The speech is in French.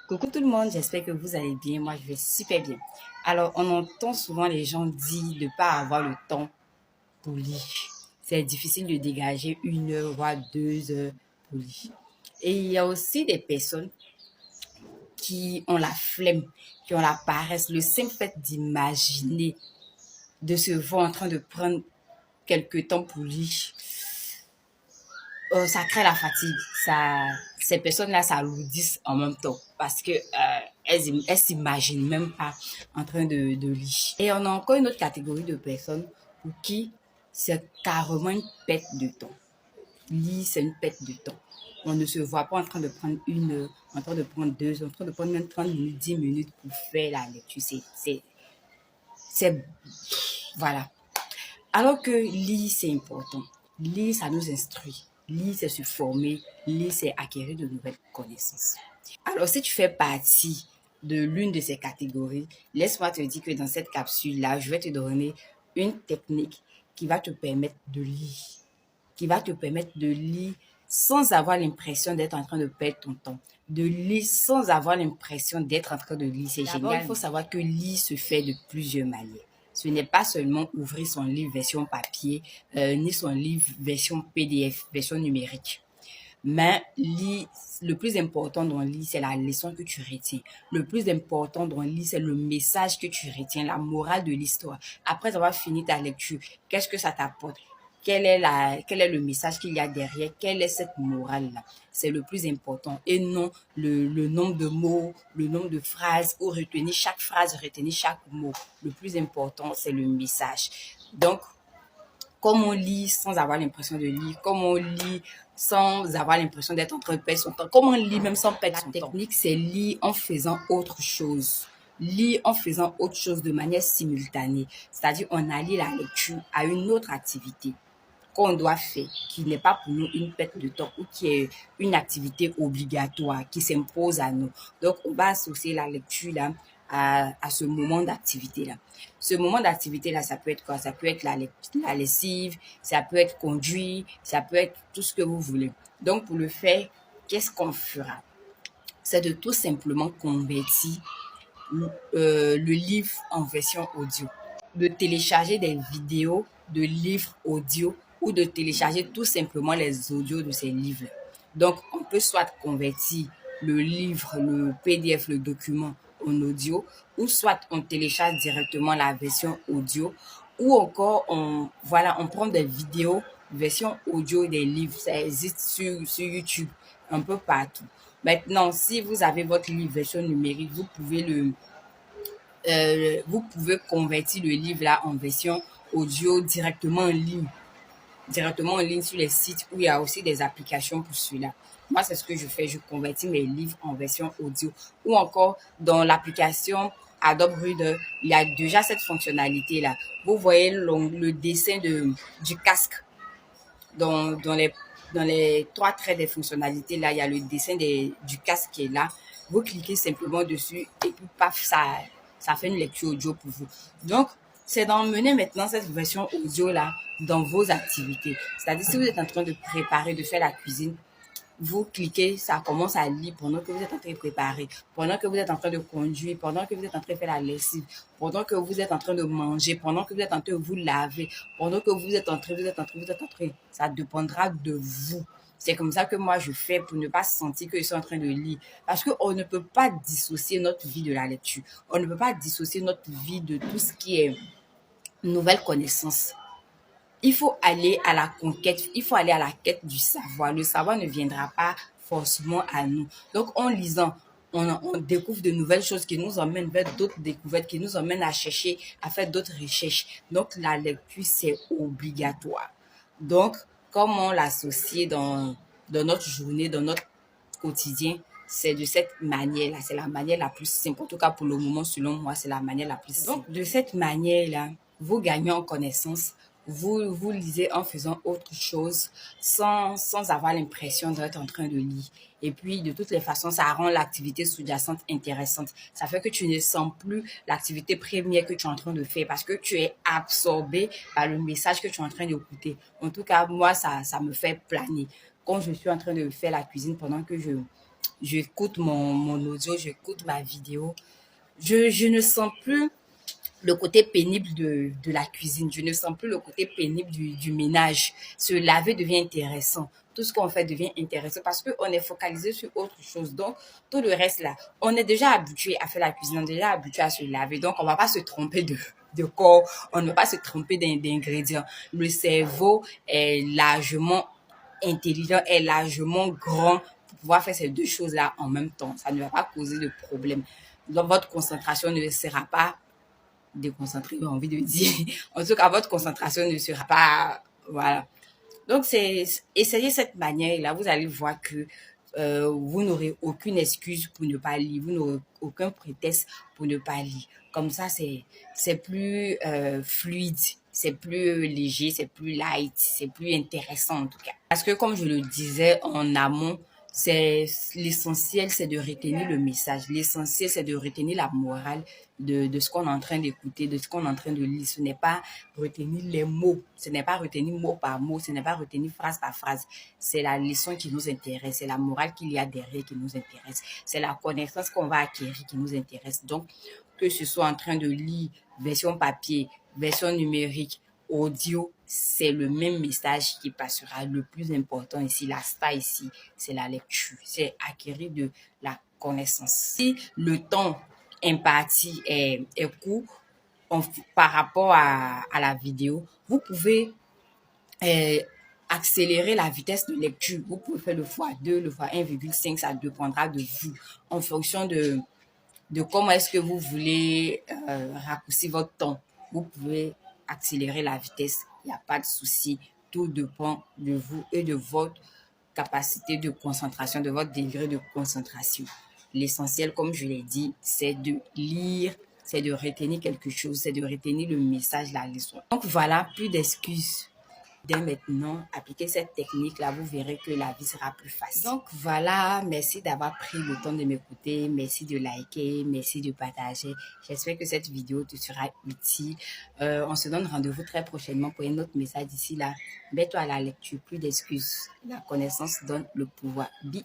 Coucou tout le monde, j'espère que vous allez bien. Moi, je vais super bien. Alors, on entend souvent les gens dire de ne pas avoir le temps pour lire. C'est difficile de dégager 1 heure, voire 2 heures pour lire. Et il y a aussi des personnes qui ont la flemme, qui ont la paresse, le simple fait d'imaginer, de se voir en train de prendre quelques temps pour lire. Ça crée la fatigue. Ces personnes-là s'alourdissent en même temps parce que elles s'imaginent même pas en train de lire. Et on a encore une autre catégorie de personnes pour qui c'est carrément une perte de temps. Lire, c'est une perte de temps. On ne se voit pas en train de prendre 1 heure, en train de prendre 2 heures, en train de prendre même 30 minutes, 10 minutes pour faire la lecture. C'est, voilà. Alors que lire, c'est important. Lire, ça nous instruit. Lire, c'est se former. Lire, c'est acquérir de nouvelles connaissances. Alors, si tu fais partie de l'une de ces catégories, laisse-moi te dire que dans cette capsule-là, je vais te donner une technique qui va te permettre de lire. Qui va te permettre de lire sans avoir l'impression d'être en train de perdre ton temps. De lire sans avoir l'impression d'être en train de lire. C'est génial. D'abord, il faut savoir que lire se fait de plusieurs manières. Ce n'est pas seulement ouvrir son livre version papier, ni son livre version PDF, version numérique. Mais le plus important dans le livre, c'est la leçon que tu retiens. Le plus important dans le livre, c'est le message que tu retiens, la morale de l'histoire. Après avoir fini ta lecture, qu'est-ce que ça t'apporte? Quel est le message qu'il y a derrière? Quelle est cette morale-là? C'est le plus important et non le nombre de mots, le nombre de phrases ou retenir chaque phrase, retenir chaque mot. Le plus important, c'est le message. Donc, comme on lit sans avoir l'impression de lire, comme on lit sans avoir l'impression d'être en train de perdre son temps, comme on lit même sans perdre son temps. La technique, c'est lire en faisant autre chose. Lire en faisant autre chose de manière simultanée. C'est-à-dire, on allie la lecture à une autre activité qu'on doit faire, qui n'est pas pour nous une perte de temps ou qui est une activité obligatoire qui s'impose à nous. Donc, on va associer la lecture là à ce moment d'activité-là. Ce moment d'activité-là, ça peut être quoi? Ça peut être la lessive, ça peut être conduire, ça peut être tout ce que vous voulez. Donc, pour le faire, qu'est-ce qu'on fera? C'est de tout simplement convertir le livre en version audio, de télécharger des vidéos de livres audio ou de télécharger tout simplement les audios de ces livres. Donc, on peut soit convertir le livre, le PDF, le document en audio, ou soit on télécharge directement la version audio, ou encore on prend des vidéos version audio des livres. Ça existe sur YouTube, un peu partout. Maintenant, si vous avez votre livre version numérique, vous pouvez convertir le livre là en version audio directement en ligne sur les sites où il y a aussi des applications pour celui-là. Moi, c'est ce que je fais. Je convertis mes livres en version audio. Ou encore, dans l'application Adobe Reader, il y a déjà cette fonctionnalité-là. Vous voyez le dessin du casque dans les 3 traits des fonctionnalités. Là, il y a le dessin du casque qui est là. Vous cliquez simplement dessus et puis paf, ça fait une lecture audio pour vous. Donc, c'est d'emmener maintenant cette version audio-là dans vos activités. C'est-à-dire, si vous êtes en train de préparer, de faire la cuisine, vous cliquez, ça commence à lire pendant que vous êtes en train de préparer, pendant que vous êtes en train de conduire, pendant que vous êtes en train de faire la lessive, pendant que vous êtes en train de manger, pendant que vous êtes en train de vous laver, pendant que vous êtes en train. Ça dépendra de vous. C'est comme ça que moi je fais pour ne pas sentir que je suis en train de lire. Parce qu'on ne peut pas dissocier notre vie de la lecture. On ne peut pas dissocier notre vie de tout ce qui est nouvelle connaissance. Il faut aller à la conquête, il faut aller à la quête du savoir. Le savoir ne viendra pas forcément à nous. Donc, en lisant, on découvre de nouvelles choses qui nous emmènent vers d'autres découvertes, qui nous emmènent à chercher, à faire d'autres recherches. Donc, la lecture, c'est obligatoire. Donc, comment l'associer dans notre journée, dans notre quotidien, c'est de cette manière-là. C'est la manière la plus simple. En tout cas, pour le moment, selon moi, c'est la manière la plus simple. Donc, de cette manière-là, vous gagnez en connaissance. Vous lisez en faisant autre chose sans avoir l'impression d'être en train de lire. Et puis, de toutes les façons, ça rend l'activité sous-jacente intéressante. Ça fait que tu ne sens plus l'activité première que tu es en train de faire parce que tu es absorbé par le message que tu es en train d'écouter. En tout cas, moi, ça me fait planer. Quand je suis en train de faire la cuisine, pendant que j'écoute mon audio, j'écoute ma vidéo, je ne sens plus le côté pénible de la cuisine. Je ne sens plus le côté pénible du ménage. Se laver devient intéressant. Tout ce qu'on fait devient intéressant parce qu'on est focalisé sur autre chose. Donc, tout le reste là, on est déjà habitué à faire la cuisine, on est déjà habitué à se laver. Donc, on va pas se tromper de corps, on ne va pas se tromper d'ingrédients. Le cerveau est largement intelligent, est largement grand pour pouvoir faire ces deux choses-là en même temps. Ça ne va pas causer de problème. Donc, votre concentration ne sera pas déconcentré, j'ai envie de dire. En tout cas, votre concentration ne sera pas, voilà. Donc, c'est essayez cette manière-là. Vous allez voir que vous n'aurez aucune excuse pour ne pas lire. Vous n'aurez aucun prétexte pour ne pas lire. Comme ça, c'est plus fluide, c'est plus léger, c'est plus light, c'est plus intéressant en tout cas. Parce que comme je le disais en amont, c'est l'essentiel, c'est de retenir le message. L'essentiel, c'est de retenir la morale de ce qu'on est en train d'écouter, de ce qu'on est en train de lire. Ce n'est pas retenir les mots, ce n'est pas retenir mot par mot, ce n'est pas retenir phrase par phrase. C'est la leçon qui nous intéresse, c'est la morale qu'il y a derrière qui nous intéresse, c'est la connaissance qu'on va acquérir qui nous intéresse. Donc, que ce soit en train de lire version papier, version numérique, audio, c'est le même message qui passera. Le plus important ici, la star ici, c'est la lecture, c'est acquérir de la connaissance. Si le temps imparti est court par rapport à la vidéo, vous pouvez accélérer la vitesse de lecture. Vous pouvez faire le x2, le x1,5, ça dépendra de vous en fonction de comment est-ce que vous voulez raccourcir votre temps. Vous pouvez accélérer la vitesse, il n'y a pas de souci. Tout dépend de vous et de votre capacité de concentration, de votre degré de concentration. L'essentiel, comme je l'ai dit, c'est de lire, c'est de retenir quelque chose, c'est de retenir le message, la leçon. Donc voilà, plus d'excuses. Dès maintenant, appliquez cette technique-là, vous verrez que la vie sera plus facile. Donc voilà, merci d'avoir pris le temps de m'écouter, merci de liker, merci de partager. J'espère que cette vidéo te sera utile. On se donne rendez-vous très prochainement pour un autre message. D'ici là, mets-toi à la lecture, plus d'excuses. La connaissance donne le pouvoir. Bisous.